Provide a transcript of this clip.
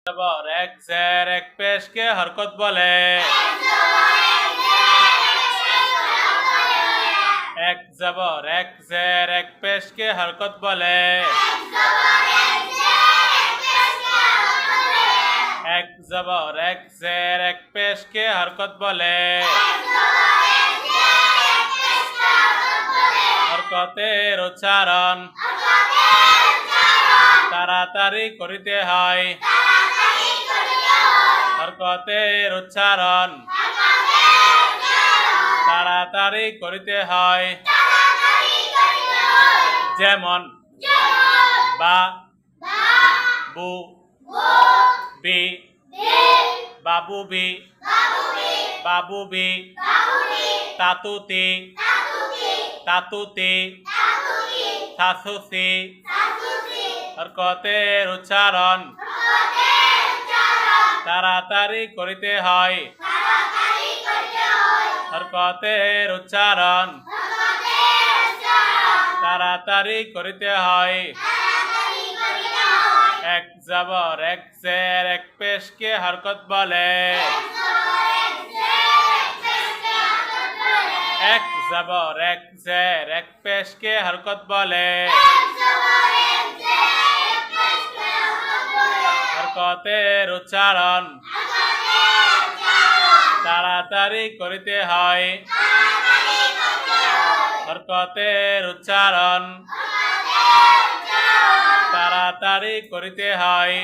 জবর এক জের এক পেশকে হরকত বলে। এক জবর এক জের এক পেশকে হরকত বলে। এক জবর এক জের এক পেশকে হরকত বলে। হরকতের উচ্চারণ তাড়াতাড়ি করিতে হয়। হরকতের উচ্চারণ তাড়াতাড়ি করিতে হয়। যেমন বা, বু, বি, বাবু বি, বাবু বি, তাতুতি, তাতুতি, শাশুসি। হরকতের উচ্চারণ তাড়াতাড়ি করিতে হয়। হরকতের উচ্চারণ তাড়াতাড়ি করিতে হয়। এক জবর এক জের এক পেশকে হরকত বলে। এক জবর এক জের এক পেশকে হরকত বলে। হরকতের উচ্চারণ তাড়াতাড়ি করিতে হয়। হরকতের উচ্চারণ তাড়াতাড়ি করিতে হয়।